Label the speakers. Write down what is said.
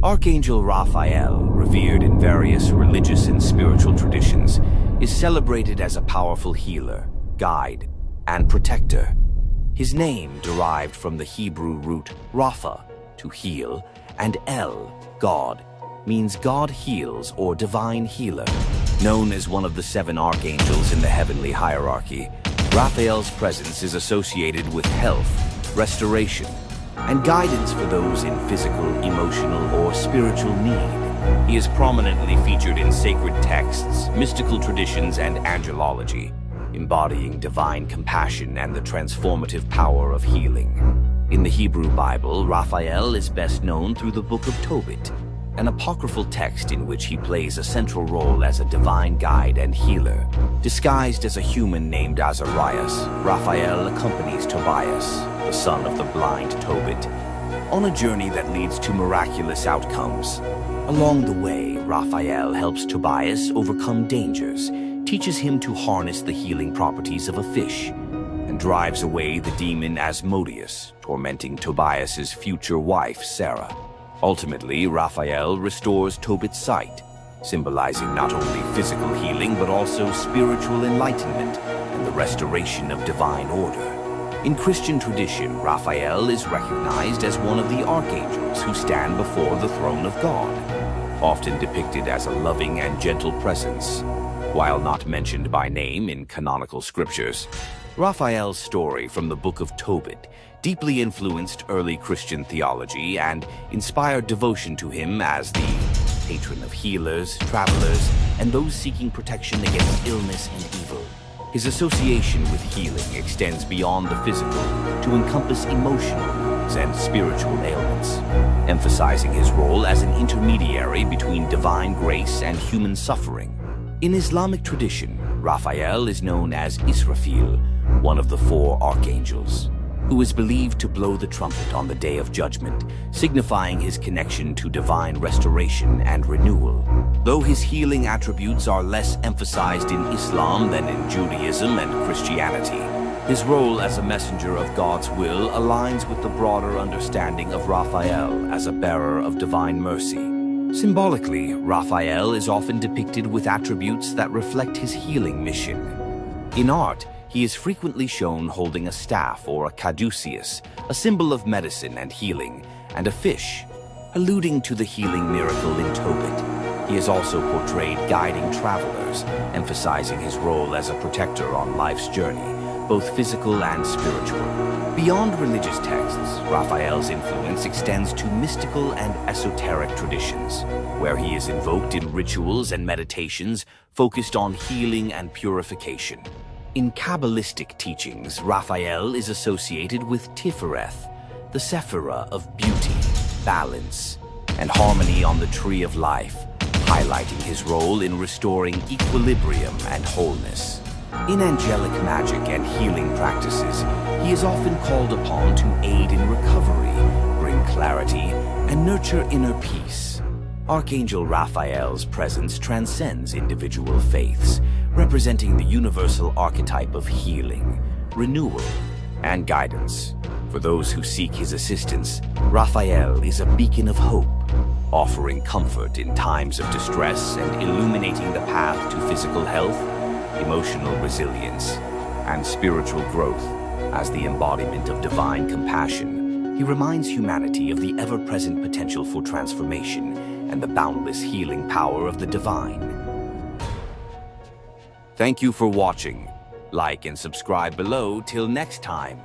Speaker 1: Archangel Raphael, revered in various religious and spiritual traditions, is celebrated as a powerful healer, guide, and protector. His name derived from the Hebrew root Rapha, to heal, and El, God, means God heals or divine healer. Known as one of the 7 archangels in the heavenly hierarchy, Raphael's presence is associated with health, restoration, and guidance for those in physical, emotional, or spiritual need. He is prominently featured in sacred texts, mystical traditions, and angelology, embodying divine compassion and the transformative power of healing. In the Hebrew Bible, Raphael is best known through the Book of Tobit, an apocryphal text in which he plays a central role as a divine guide and healer. Disguised as a human named Azarias, Raphael accompanies Tobias, the son of the blind Tobit, on a journey that leads to miraculous outcomes. Along the way, Raphael helps Tobias overcome dangers, teaches him to harness the healing properties of a fish, and drives away the demon Asmodeus, tormenting Tobias's future wife, Sarah. Ultimately, Raphael restores Tobit's sight, symbolizing not only physical healing but also spiritual enlightenment and the restoration of divine order. In Christian tradition, Raphael is recognized as one of the archangels who stand before the throne of God, often depicted as a loving and gentle presence. While not mentioned by name in canonical scriptures, Raphael's story from the Book of Tobit deeply influenced early Christian theology and inspired devotion to him as the patron of healers, travelers, and those seeking protection against illness and evil. His association with healing extends beyond the physical to encompass emotional wounds and spiritual ailments, emphasizing his role as an intermediary between divine grace and human suffering. In Islamic tradition, Raphael is known as Israfil, one of the 4 archangels, who is believed to blow the trumpet on the Day of Judgment, signifying his connection to divine restoration and renewal. Though his healing attributes are less emphasized in Islam than in Judaism and Christianity, his role as a messenger of God's will aligns with the broader understanding of Raphael as a bearer of divine mercy. Symbolically, Raphael is often depicted with attributes that reflect his healing mission. In art, he is frequently shown holding a staff or a caduceus, a symbol of medicine and healing, and a fish, alluding to the healing miracle in Tobit. He is also portrayed guiding travelers, emphasizing his role as a protector on life's journey, both physical and spiritual. Beyond religious texts, Raphael's influence extends to mystical and esoteric traditions, where he is invoked in rituals and meditations focused on healing and purification. In Kabbalistic teachings, Raphael is associated with Tifereth, the Sephirah of beauty, balance, and harmony on the tree of life, highlighting his role in restoring equilibrium and wholeness. In angelic magic and healing practices, he is often called upon to aid in recovery, bring clarity, and nurture inner peace. Archangel Raphael's presence transcends individual faiths, representing the universal archetype of healing, renewal, and guidance. For those who seek his assistance, Raphael is a beacon of hope, offering comfort in times of distress and illuminating the path to physical health, emotional resilience, and spiritual growth. As the embodiment of divine compassion, he reminds humanity of the ever-present potential for transformation and the boundless healing power of the divine. Thank you for watching. Like and subscribe below. Till next time.